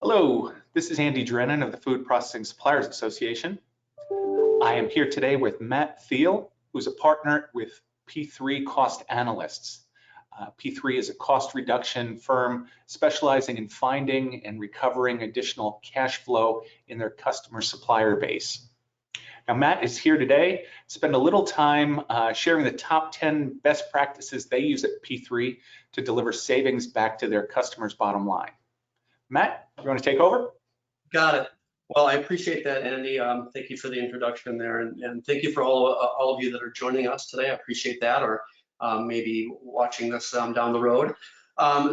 Hello, this is Andy Drennan of the Food Processing Suppliers Association. I am here today with Matt Thiel, who's a partner with P3 Cost Analysts. P3 is a cost reduction firm specializing in finding and recovering additional cash flow in their customer supplier base. Now, Matt is here today to spend a little time sharing the top 10 best practices they use at P3 to deliver savings back to their customers' bottom line. Matt, you want to take over? Got it. Well, I appreciate that, Andy. Thank you for the introduction there, and thank you for all of you that are joining us today. I appreciate that, or maybe watching this down the road.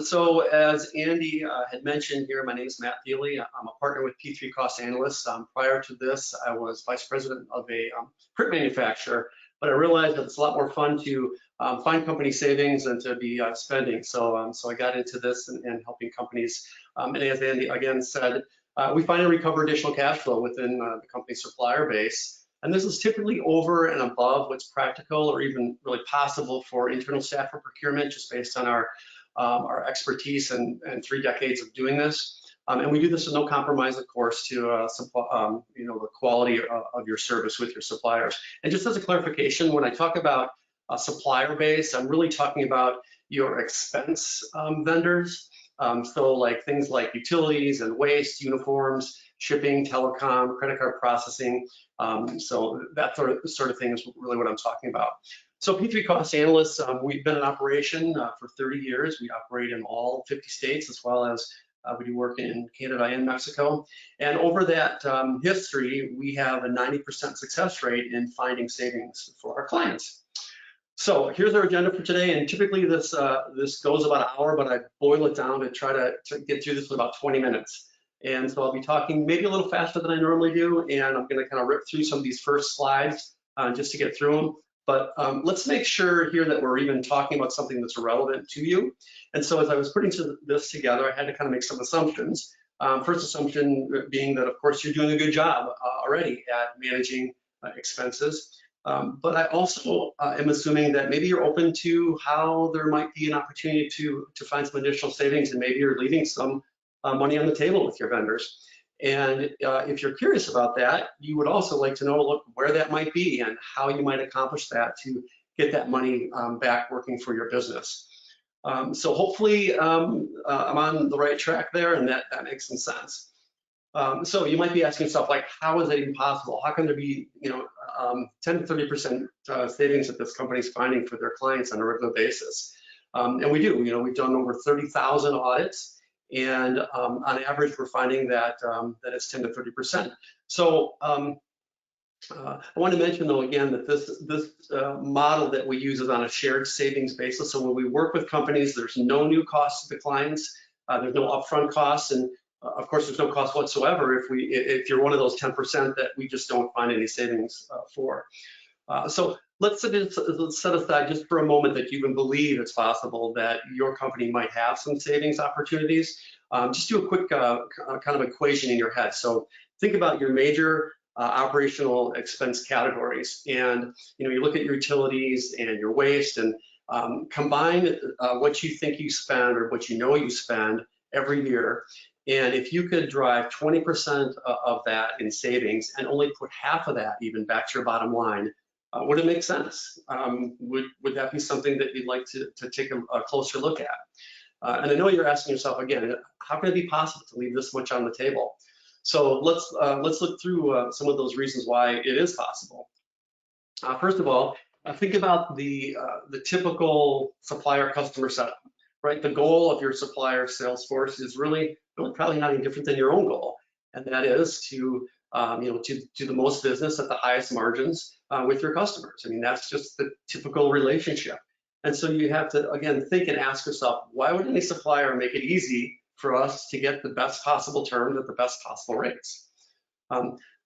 So as Andy had mentioned here, my name is Matt Thiel. I'm a partner with P3 Cost Analysts. Prior to this, I was vice president of a print manufacturer, but I realized that it's a lot more fun to find company savings than to be spending. So I got into this and helping companies. And as Andy again said, we find and recover additional cash flow within the company supplier base. And this is typically over and above what's practical or even really possible for internal staff or procurement, just based on our expertise and 3 decades of doing this. And we do this with no compromise, of course, to the quality of your service with your suppliers. And just as a clarification, when I talk about a supplier base, I'm really talking about your expense vendors. So like things like utilities and waste, uniforms, shipping, telecom, credit card processing. So that sort of thing is really what I'm talking about. So P3 Cost Analysts, we've been in operation for 30 years. We operate in all 50 states, as well as we do work in Canada and Mexico. And over that history, we have a 90% success rate in finding savings for our clients. So here's our agenda for today, and typically this goes about an hour, but I boil it down to try to get through this in about 20 minutes. And so I'll be talking maybe a little faster than I normally do, and I'm going to kind of rip through some of these first slides just to get through them. But let's make sure here that we're even talking about something that's relevant to you. And so as I was putting this together, I had to kind of make some assumptions. First assumption being that, of course, you're doing a good job already at managing expenses. But I also am assuming that maybe you're open to how there might be an opportunity to find some additional savings, and maybe you're leaving some money on the table with your vendors. And if you're curious about that, you would also like to know, look, where that might be and how you might accomplish that to get that money back working for your business. So hopefully I'm on the right track there, and that makes some sense. So you might be asking yourself, like, how is that even possible? How can there be, 10 to 30% savings that this company is finding for their clients on a regular basis? And we do. We've done over 30,000 audits. And on average, we're finding that it's 10 to 30%. So I want to mention, though, again, that this model that we use is on a shared savings basis. So when we work with companies, there's no new costs to the clients. There's no upfront costs, and of course, there's no cost whatsoever if you're one of those 10% that we just don't find any savings for. So let's set aside just for a moment that you even believe it's possible that your company might have some savings opportunities. Just do a quick kind of equation in your head. So think about your major operational expense categories, and you look at your utilities and your waste, and combine what you think you spend or what you spend every year. And if you could drive 20% of that in savings and only put half of that even back to your bottom line, would it make sense? Would that be something that you'd like to take a closer look at? And I know you're asking yourself again, how can it be possible to leave this much on the table? So let's look through some of those reasons why it is possible. First of all, think about the typical supplier customer setup, right? The goal of your supplier sales force is really probably not any different than your own goal, and that is to do the most business at the highest margins with your customers. I mean, that's just the typical relationship. And so you have to, again, think and ask yourself, why would any supplier make it easy for us to get the best possible terms at the best possible rates?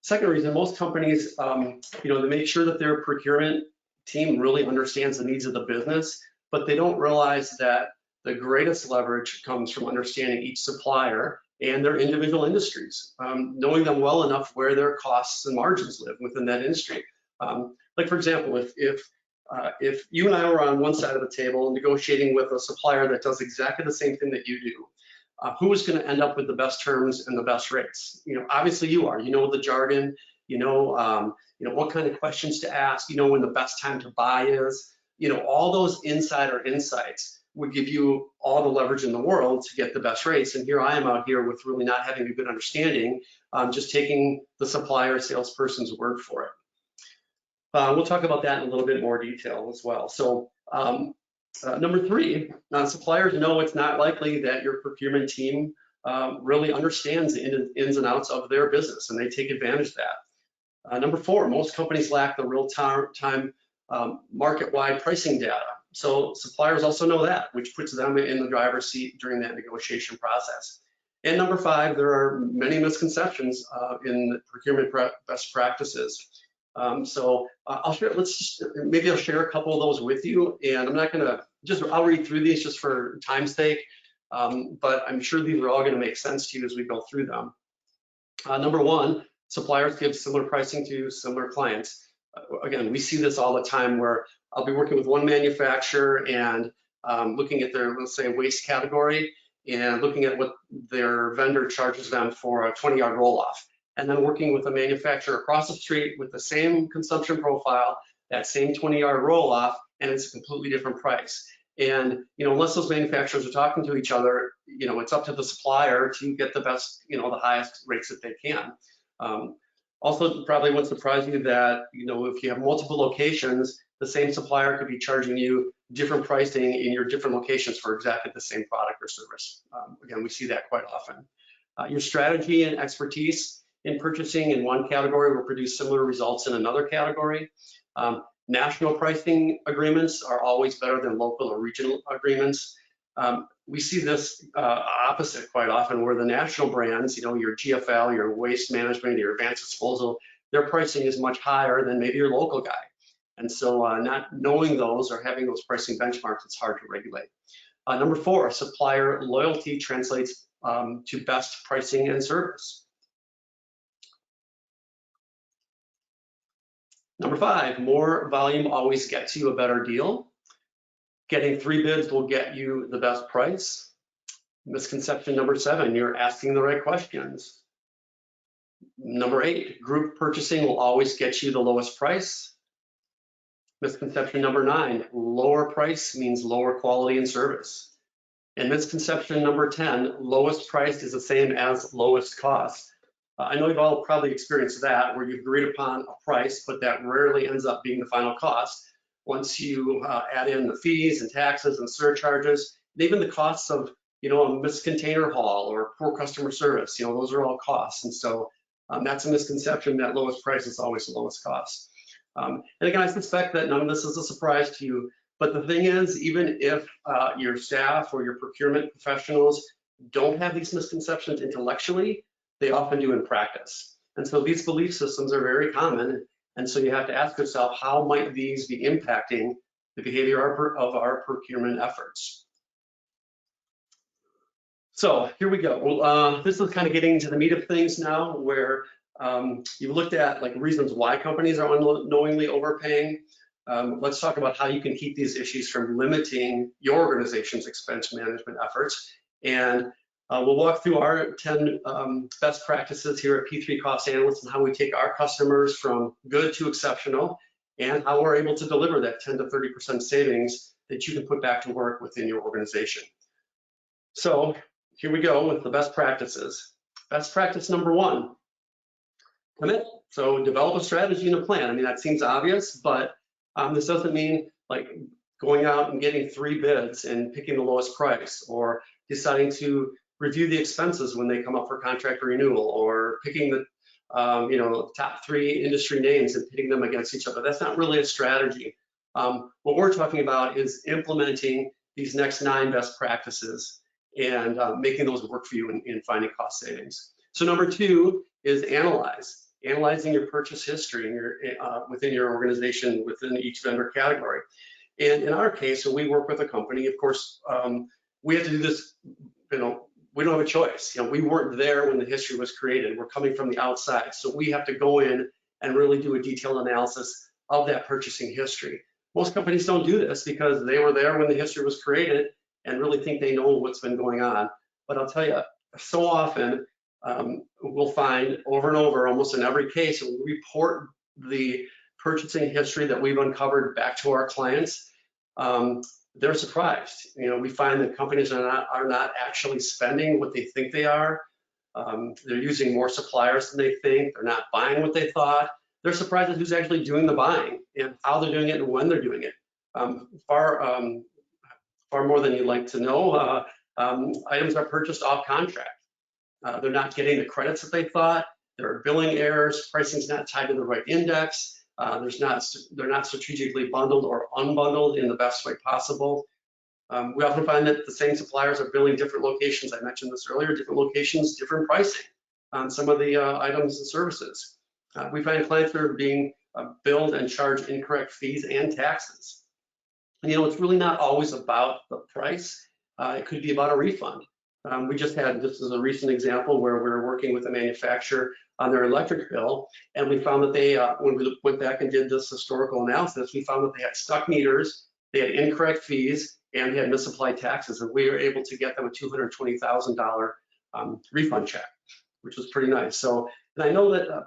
Second reason, most companies, they make sure that their procurement team really understands the needs of the business, but they don't realize that the greatest leverage comes from understanding each supplier and their individual industries, knowing them well enough where their costs and margins live within that industry. Like, for example, if if you and I were on one side of the table negotiating with a supplier that does exactly the same thing that you do, who is going to end up with the best terms and the best rates? Obviously you are. You know the jargon. You know what kind of questions to ask. You know when the best time to buy is. All those insider insights would give you all the leverage in the world to get the best rates. And here I am out here with really not having a good understanding, just taking the supplier salesperson's word for it. We'll talk about that in a little bit more detail as well. So number three, suppliers know it's not likely that your procurement team really understands the ins and outs of their business, and they take advantage of that. Number four, most companies lack the real-time market-wide pricing data. So suppliers also know that, which puts them in the driver's seat during that negotiation process. And number five, there are many misconceptions in procurement best practices. So I'll share. Maybe I'll share a couple of those with you, and I'm not going to I'll read through these just for time's sake, but I'm sure these are all going to make sense to you as we go through them. Number one, suppliers give similar pricing to similar clients. Again, we see this all the time where I'll be working with one manufacturer and looking at their, let's say, waste category and looking at what their vendor charges them for a 20-yard roll-off. And then working with a manufacturer across the street with the same consumption profile, that same 20-yard roll-off, and it's a completely different price. And unless those manufacturers are talking to each other, it's up to the supplier to get the best, the highest rates that they can. Also, probably won't surprise you that if you have multiple locations, the same supplier could be charging you different pricing in your different locations for exactly the same product or service. Again, we see that quite often. Your strategy and expertise in purchasing in one category will produce similar results in another category. National pricing agreements are always better than local or regional agreements. We see this opposite quite often, where the national brands, your GFL, your waste management, your advanced disposal, their pricing is much higher than maybe your local guy. And so not knowing those or having those pricing benchmarks, it's hard to regulate. Number four, supplier loyalty translates to best pricing and service. Number five, more volume always gets you a better deal. Getting 3 bids will get you the best price. Misconception number 7, you're asking the right questions. Number 8, group purchasing will always get you the lowest price. Misconception number 9, lower price means lower quality and service. And misconception number 10, lowest price is the same as lowest cost. I know you've all probably experienced that, where you've agreed upon a price, but that rarely ends up being the final cost. Once you add in the fees and taxes and surcharges, and even the costs of, a missed container haul or poor customer service, those are all costs. And so that's a misconception that lowest price is always the lowest cost. And again, I suspect that none of this is a surprise to you, but the thing is, even if your staff or your procurement professionals don't have these misconceptions intellectually, they often do in practice. And so these belief systems are very common. And so you have to ask yourself, how might these be impacting the behavior of our procurement efforts? So here we go. Well, this is kind of getting into the meat of things now, where you've looked at reasons why companies are unknowingly overpaying. Let's talk about how you can keep these issues from limiting your organization's expense management efforts. And we'll walk through our 10 best practices here at P3 Cost Analysts and how we take our customers from good to exceptional, and how we're able to deliver that 10 to 30% savings that you can put back to work within your organization. So here we go with the best practices. Best practice number 1, commit. So develop a strategy and a plan. I mean, that seems obvious, but this doesn't mean going out and getting 3 bids and picking the lowest price, or deciding to review the expenses when they come up for contract renewal, or picking the top 3 industry names and pitting them against each other. That's not really a strategy. What we're talking about is implementing these next 9 best practices and making those work for you in finding cost savings. So number 2 is analyze. Analyzing your purchase history within your organization, within each vendor category. And in our case, when we work with a company, of course, we have to do this, we don't have a choice. We weren't there when the history was created. We're coming from the outside. So we have to go in and really do a detailed analysis of that purchasing history. Most companies don't do this because they were there when the history was created and really think they know what's been going on. But I'll tell you, so often we'll find over and over, almost in every case, when we report the purchasing history that we've uncovered back to our clients, they're surprised. We find that companies are not actually spending what they think they are. They're using more suppliers than they think. They're not buying what they thought. They're surprised at who's actually doing the buying and how they're doing it and when they're doing it. Far more than you'd like to know. Items are purchased off contract. They're not getting the credits that they thought. There are billing errors. Pricing's not tied to the right index. They're not strategically bundled or unbundled in the best way possible. We often find that the same suppliers are billing different locations. I mentioned this earlier, different locations, different pricing on some of the items and services. We find clients that are being billed and charged incorrect fees and taxes. And, it's really not always about the price. It could be about a refund. We just had, this is a recent example where we were working with a manufacturer on their electric bill, and we found that they, when we went back and did this historical analysis, we found that they had stuck meters, they had incorrect fees, and they had misapplied taxes, and we were able to get them a $220,000 refund check, which was pretty nice. So, and I know that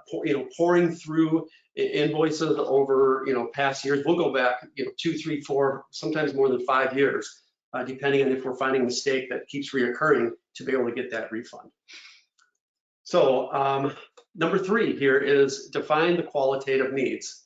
pouring through invoices over past years, we'll go back 2, 3, 4, sometimes more than 5 years, depending on if we're finding a mistake that keeps reoccurring to be able to get that refund. So number 3 here is define the qualitative needs.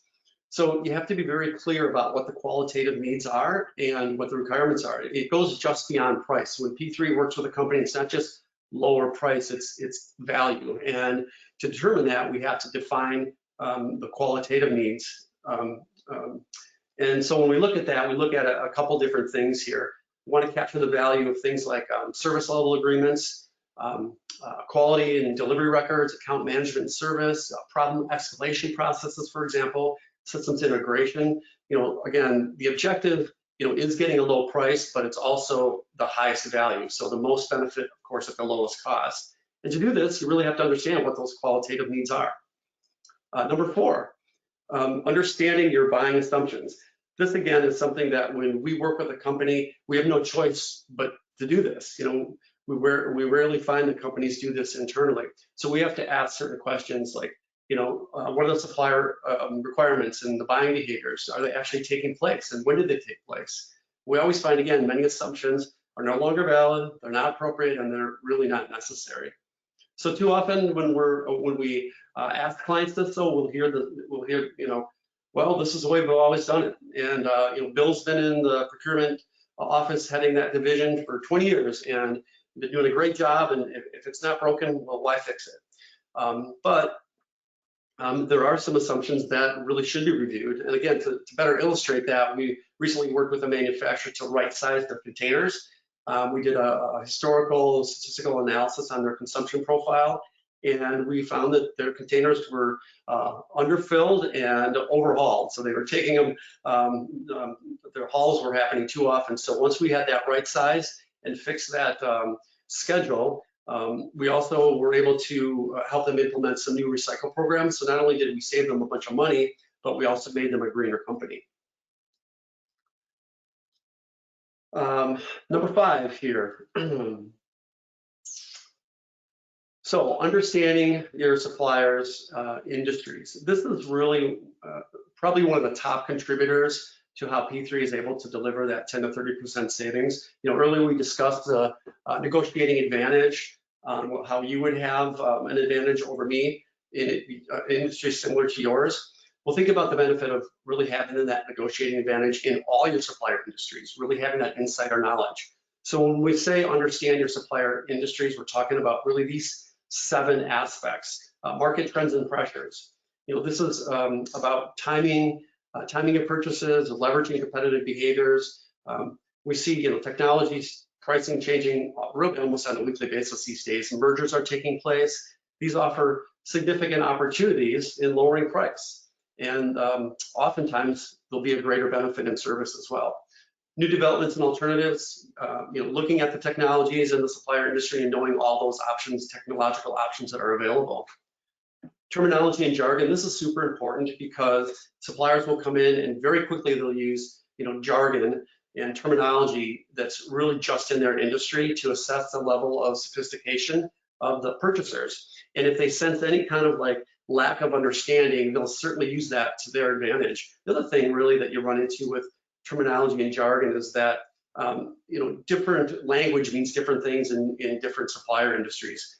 So you have to be very clear about what the qualitative needs are and what the requirements are. It goes just beyond price. When P3 works with a company, it's not just lower price, it's value. And to determine that, we have to define the qualitative needs. And so when we look at that, we look at a couple different things here. We want to capture the value of things like service level agreements, quality and delivery records, account management and service, problem escalation processes, for example, systems integration. Again, the objective, is getting a low price, but it's also the highest value. So the most benefit, of course, at the lowest cost. And to do this, you really have to understand what those qualitative needs are. Number 4, understanding your buying assumptions. This, again, is something that when we work with a company, we have no choice but to do this. We rarely find that companies do this internally. So we have to ask certain questions like, what are the supplier requirements and the buying behaviors? Are they actually taking place, and when did they take place? We always find, again, many assumptions are no longer valid, they're not appropriate, and they're really not necessary. So too often when we ask clients this, so we'll hear, well, this is the way we've always done it. And Bill's been in the procurement office heading that division for 20 years and been doing a great job. And if it's not broken, well, why fix it? But there are some assumptions that really should be reviewed. And again, to better illustrate that, we recently worked with a manufacturer to right-size their containers. We did a historical statistical analysis on their consumption profile, and we found that their containers were underfilled and overhauled. So they were taking them, their hauls were happening too often. So once we had that right size and fixed that schedule, we also were able to help them implement some new recycle programs. So not only did we save them a bunch of money, but we also made them a greener company. Number 5 here. So understanding your suppliers' industries. This is really probably one of the top contributors to how P3 is able to deliver that 10 to 30% savings. Earlier we discussed the negotiating advantage, how you would have an advantage over me in an industry similar to yours. Well, think about the benefit of really having that negotiating advantage in all your supplier industries, really having that insider knowledge. So when we say understand your supplier industries, we're talking about really these 7 aspects: market trends and pressures. This is about timing of purchases, leveraging competitive behaviors. We see, technologies, pricing changing really almost on a weekly basis these days. Mergers are taking place. These offer significant opportunities in lowering price. And oftentimes there'll be a greater benefit in service as well. New developments and alternatives, looking at the technologies in the supplier industry and knowing all those options, technological options that are available. Terminology and jargon, this is super important because suppliers will come in and very quickly they'll use, jargon and terminology that's really just in their industry to assess the level of sophistication of the purchasers. And if they sense any kind of like lack of understanding, they'll certainly use that to their advantage. The other thing really that you run into with terminology and jargon is that different language means different things in different supplier industries.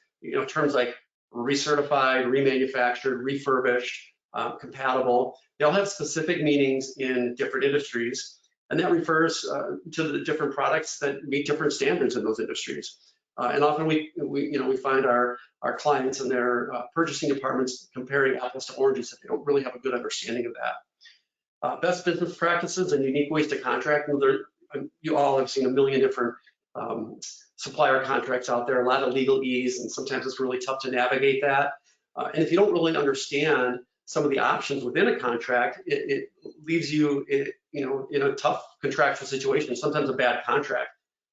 Terms like recertified, remanufactured, refurbished, compatible, they all have specific meanings in different industries, and that refers to the different products that meet different standards in those industries. And often we find our clients and their purchasing departments comparing apples to oranges if they don't really have a good understanding of that. Best business practices and unique ways to contract. You all have seen a million different supplier contracts out there, a lot of legalese, and sometimes it's really tough to navigate that. And if you don't really understand some of the options within a contract, it leaves you in a tough contractual situation, sometimes a bad contract.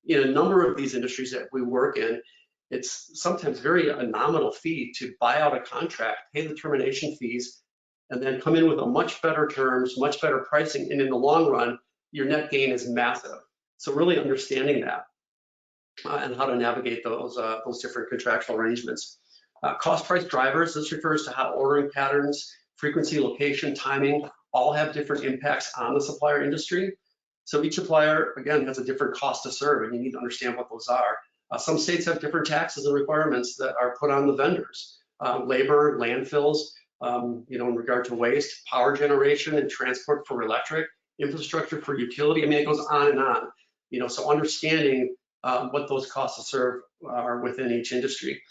In a number of these industries that we work in, it's sometimes a nominal fee to buy out a contract, pay the termination fees, and then come in with a much better terms, much better pricing, and in the long run, your net gain is massive. So really understanding that and how to navigate those different contractual arrangements. Cost price drivers, this refers to how ordering patterns, frequency, location, timing, all have different impacts on the supplier industry. So each supplier, again, has a different cost to serve, and you need to understand what those are. Some states have different taxes and requirements that are put on the vendors. Labor, landfills, in regard to waste, power generation and transport for electric, infrastructure for utility. I mean, it goes on and on. So understanding what those costs to serve are within each industry.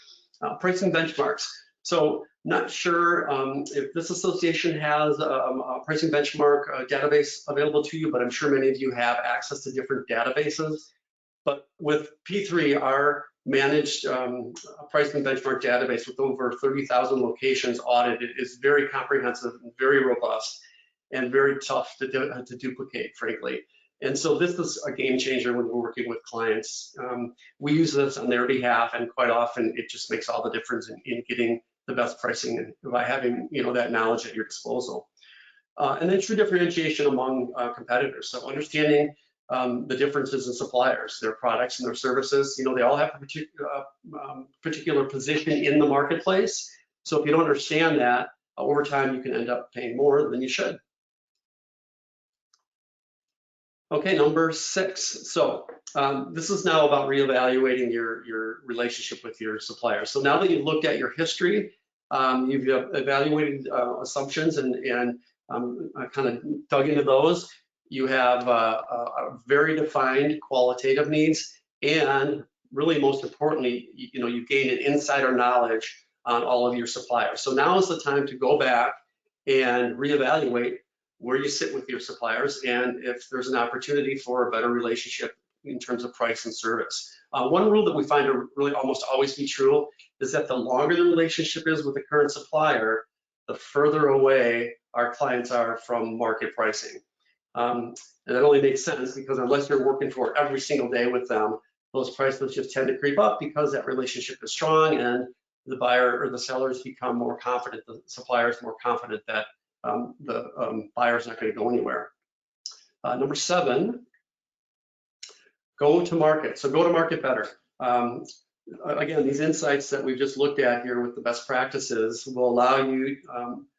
Pricing benchmarks. So not sure if this association has a pricing benchmark database available to you, but I'm sure many of you have access to different databases. But with P3, our managed pricing benchmark database with over 30,000 locations audited is very comprehensive and very robust and very tough to duplicate, frankly. And so this is a game changer when we're working with clients. We use this on their behalf, and quite often it just makes all the difference in getting the best pricing and by having that knowledge at your disposal. And then true differentiation among competitors. So understanding the differences in suppliers, their products and their services. They all have a particular position in the marketplace. So if you don't understand that, over time you can end up paying more than you should. Okay, number 6. So this is now about reevaluating your relationship with your supplier. So now that you've looked at your history, you've evaluated assumptions and kind of dug into those, you have a very defined qualitative needs, and really most importantly, you gain an insider knowledge on all of your suppliers. So now is the time to go back and reevaluate where you sit with your suppliers and if there's an opportunity for a better relationship in terms of price and service. One rule that we find to really almost always be true is that the longer the relationship is with the current supplier, the further away our clients are from market pricing. And that only makes sense because unless you're working for every single day with them, those prices just tend to creep up because that relationship is strong and the buyer or the sellers become more confident, the supplier is more confident that the buyer is not going to go anywhere. Number 7, go to market. So go to market better. Again, these insights that we've just looked at here with the best practices will allow you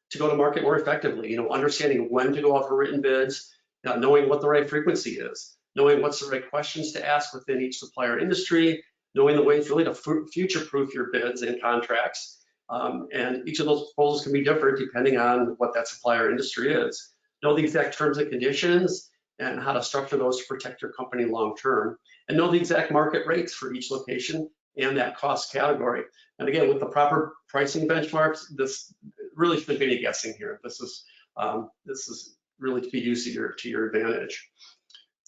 to go to market more effectively. Understanding when to go out for written bids, knowing what the right frequency is, knowing what's the right questions to ask within each supplier industry, knowing the ways really to future-proof your bids and contracts. And each of those proposals can be different depending on what that supplier industry is. Know the exact terms and conditions and how to structure those to protect your company long-term. And know the exact market rates for each location and that cost category. And again, with the proper pricing benchmarks, this really shouldn't be any guessing here. This is really to be used to your advantage.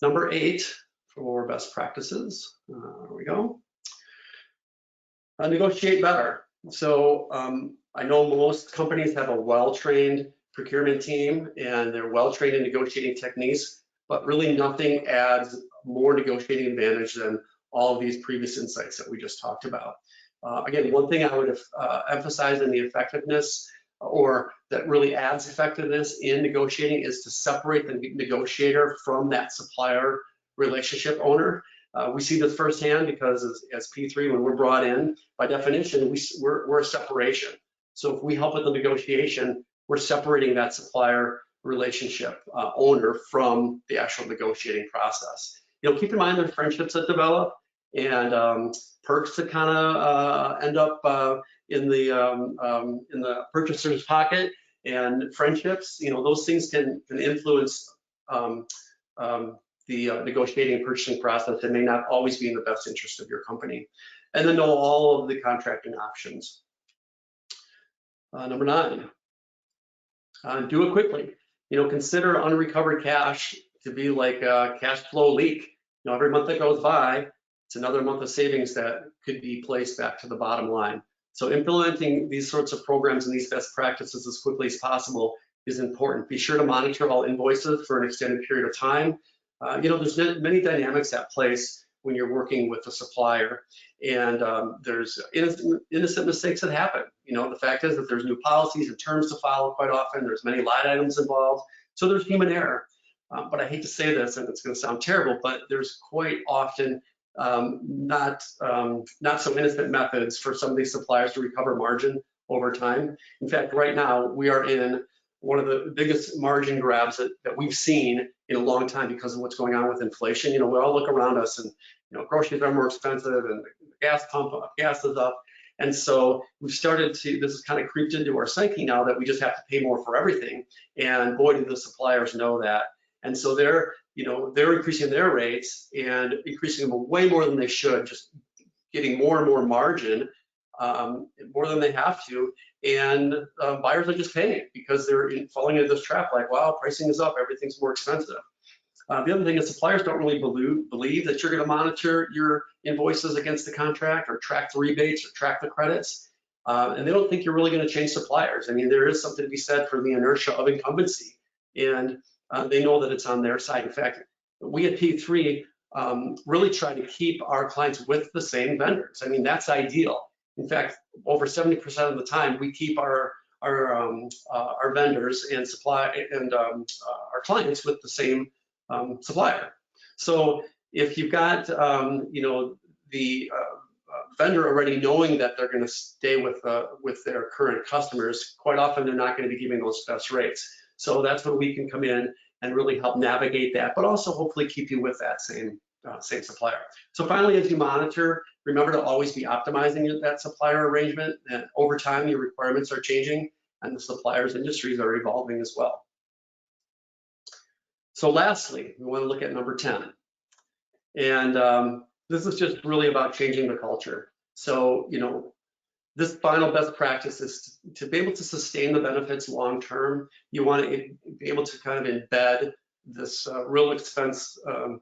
Number 8 for best practices. There we go. Negotiate better. So I know most companies have a well-trained procurement team and they're well-trained in negotiating techniques, but really nothing adds more negotiating advantage than all of these previous insights that we just talked about. Again, one thing I would emphasize in the effectiveness or that really adds effectiveness in negotiating is to separate the negotiator from that supplier relationship owner. We see this firsthand because as P3, when we're brought in, by definition, we're a separation. So if we help with the negotiation, we're separating that supplier relationship owner from the actual negotiating process. Keep in mind there's friendships that develop and perks that kind of end up in the purchaser's pocket, and friendships. Those things can influence the negotiating and purchasing process that may not always be in the best interest of your company. And then know all of the contracting options. Number 9, do it quickly. Consider unrecovered cash to be like a cash flow leak. Every month that goes by, it's another month of savings that could be placed back to the bottom line. So implementing these sorts of programs and these best practices as quickly as possible is important. Be sure to monitor all invoices for an extended period of time. There's many dynamics at place when you're working with a supplier, and there's innocent mistakes that happen. The fact is that there's new policies and terms to follow quite often. There's many line items involved, so there's human error. But I hate to say this, and it's going to sound terrible, but there's quite often not so innocent methods for some of these suppliers to recover margin over time. In fact, right now we are in one of the biggest margin grabs that we've seen in a long time because of what's going on with inflation. We all look around us and groceries are more expensive and the gas is up. And so we've started to, this has kind of creeped into our psyche now that we just have to pay more for everything. And boy, do the suppliers know that. And so they're increasing their rates and increasing them way more than they should, just getting more and more margin, more than they have to. And buyers are just paying because they're falling into this trap like, wow, pricing is up, everything's more expensive. The other thing is suppliers don't really believe that you're going to monitor your invoices against the contract or track the rebates or track the credits. And they don't think you're really going to change suppliers. I mean, there is something to be said for the inertia of incumbency. And they know that it's on their side. In fact, we at P3 really try to keep our clients with the same vendors. I mean, that's ideal. In fact, over 70% of the time, we keep our vendors and our clients with the same supplier. So if you've got the vendor already knowing that they're going to stay with their current customers, quite often they're not going to be giving those best rates. So that's where we can come in and really help navigate that, but also hopefully keep you with that same supplier. So finally, as you monitor, remember to always be optimizing that supplier arrangement. And over time, your requirements are changing and the suppliers' industries are evolving as well. So lastly, we want to look at number 10. And this is just really about changing the culture. So, this final best practice is to be able to sustain the benefits long-term. You want to be able to kind of embed this real expense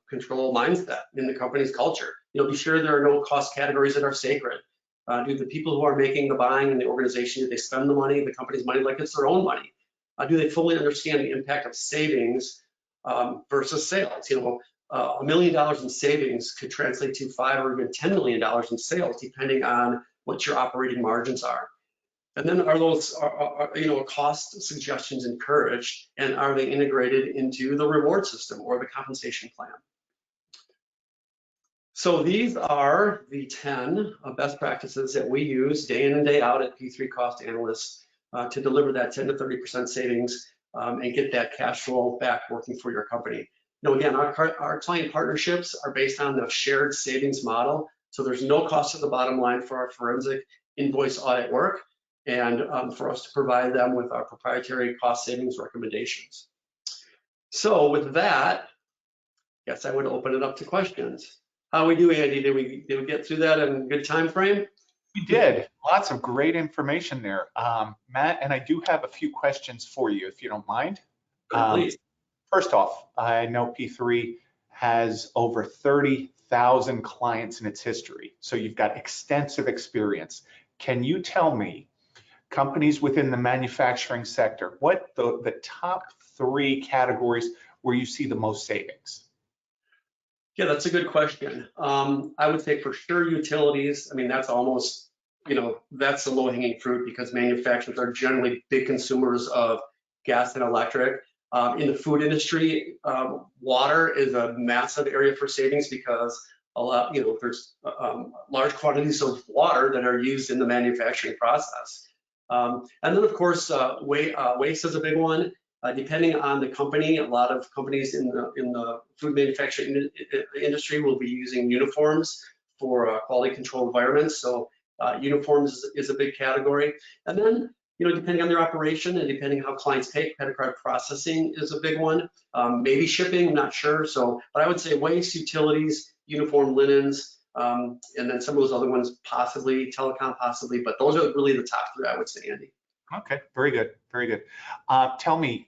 control mindset in the company's culture. Be sure there are no cost categories that are sacred. Do the people who are making the buying in the organization, do they spend the money, the company's money, like it's their own money? Do they fully understand the impact of savings versus sales? $1 million in savings could translate to $5 or even $10 million in sales, depending on what your operating margins are. And then are those cost suggestions encouraged, and are they integrated into the reward system or the compensation plan? So these are the 10 best practices that we use day in and day out at P3 Cost Analysts to deliver that 10 to 30% savings and get that cash flow back working for your company. Again, our client partnerships are based on the shared savings model. So there's no cost to the bottom line for our forensic invoice audit work, and for us to provide them with our proprietary cost savings recommendations. So with that, I guess I would open it up to questions. How we do, Andy? Did we get through that in a good time frame? We did. Lots of great information there, Matt. And I do have a few questions for you, if you don't mind. Please. First off, I know P3 has over 30,000 clients in its history, so you've got extensive experience. Can you tell me, companies within the manufacturing sector, what the top 3 categories where you see the most savings? Yeah, that's a good question. I would say for sure utilities. I mean, that's almost that's the low-hanging fruit because manufacturers are generally big consumers of gas and electric. In the food industry, water is a massive area for savings because there's large quantities of water that are used in the manufacturing process. And then, of course, waste is a big one. Depending on the company, a lot of companies in the food manufacturing industry will be using uniforms for quality control environments. So uniforms is a big category. And then, depending on their operation and depending how clients pay, credit card processing is a big one. Maybe shipping, I'm not sure. So, but I would say waste, utilities, uniform, linens, and then some of those other ones, possibly telecom, possibly. But those are really the top three, I would say, Andy. Okay, very good, very good. Tell me,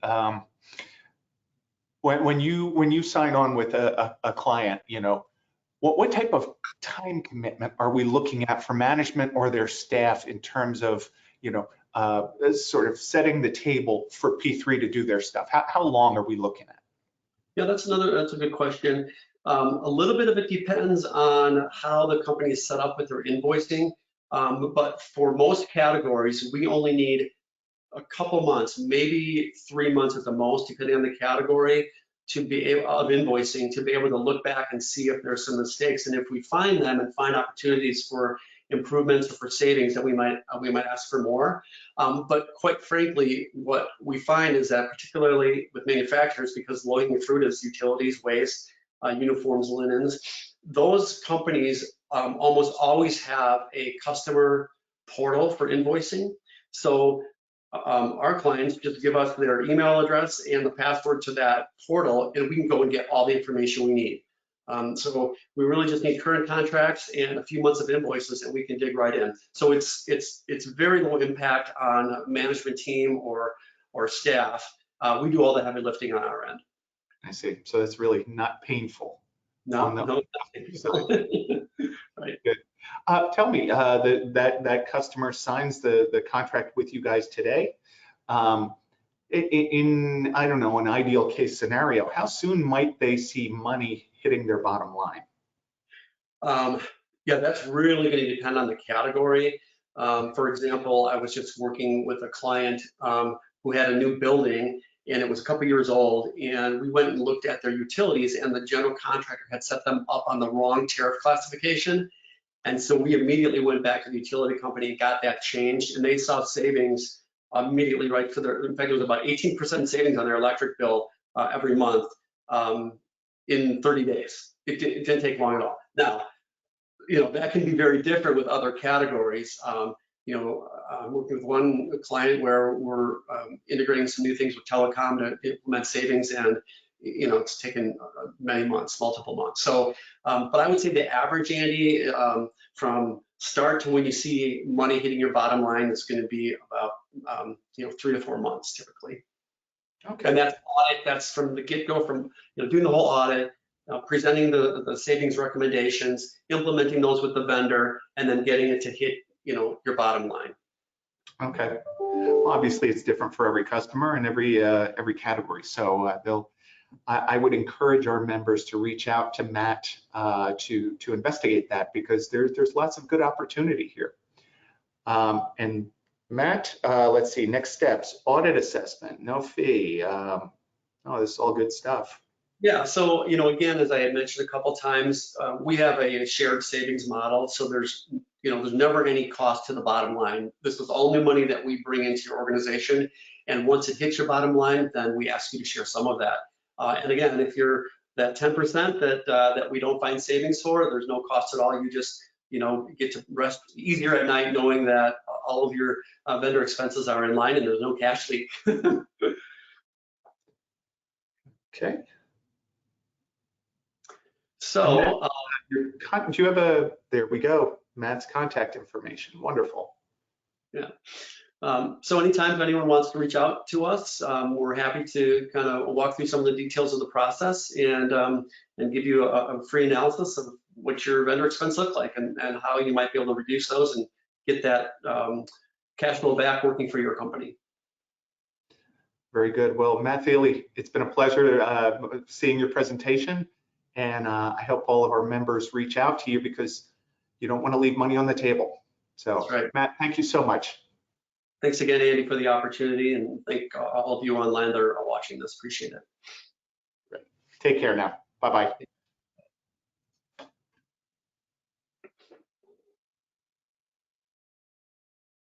when you sign on with a client, what type of time commitment are we looking at for management or their staff in terms of, sort of setting the table for P3 to do their stuff? How long are we looking at? Yeah, that's a good question. A little bit of it depends on how the company is set up with their invoicing. But for most categories, we only need a couple months, maybe 3 months at the most, depending on the category, to be able of invoicing, to be able to look back and see if there's some mistakes. And if we find them and find opportunities for improvements or for savings, then we might ask for more. But quite frankly, what we find is that particularly with manufacturers, because low-hanging fruit is utilities, waste, uniforms, linens, those companies almost always have a customer portal for invoicing. So our clients just give us their email address and the password to that portal, and we can go and get all the information we need. So we really just need current contracts and a few months of invoices, and we can dig right in. So it's very low impact on management team or staff. We do all the heavy lifting on our end. I see. So it's really not painful. No, nothing. Right. Good. Tell me, that customer signs the contract with you guys today. In I don't know, an ideal case scenario, how soon might they see money hitting their bottom line? Yeah, that's really going to depend on the category. For example, I was just working with a client who had a new building, and it was a couple years old, and we went and looked at their utilities, and the general contractor had set them up on the wrong tariff classification. And so we immediately went back to the utility company and got that changed, and they saw savings immediately, right? In fact, it was about 18% savings on their electric bill every month in 30 days. It didn't take long at all. Now, that can be very different with other categories. I'm working with one client where we're integrating some new things with telecom to implement savings, and it's taken many months, multiple months. So, but I would say the average, Andy, from start to when you see money hitting your bottom line is going to be about 3 to 4 months typically. Okay. And that's audit. That's from the get-go, from doing the whole audit, presenting the savings recommendations, implementing those with the vendor, and then getting it to hit your bottom line. Okay. Obviously, it's different for every customer and every category. So I would encourage our members to reach out to Matt to investigate that, because there's lots of good opportunity here. And Matt, let's see, next steps: audit assessment, no fee. This is all good stuff. Yeah, so again, as I had mentioned a couple times, we have a shared savings model. So there's never any cost to the bottom line. This is all new money that we bring into your organization, and once it hits your bottom line, then we ask you to share some of that. And again, if you're that 10% that we don't find savings for, there's no cost at all. You just get to rest easier at night knowing that all of your vendor expenses are in line and there's no cash leak. Okay. So, do you have there we go, Matt's contact information. Wonderful. Yeah. So anytime if anyone wants to reach out to us, we're happy to kind of walk through some of the details of the process and give you a free analysis of what your vendor expense look like and how you might be able to reduce those and get that cash flow back working for your company. Very good. Well, Matt Thiele, it's been a pleasure seeing your presentation, and I hope all of our members reach out to you because you don't want to leave money on the table. So, That's right. Matt, thank you so much. Thanks again, Andy, for the opportunity, and thank all of you online that are watching this. Appreciate it. Take care now. Bye-bye.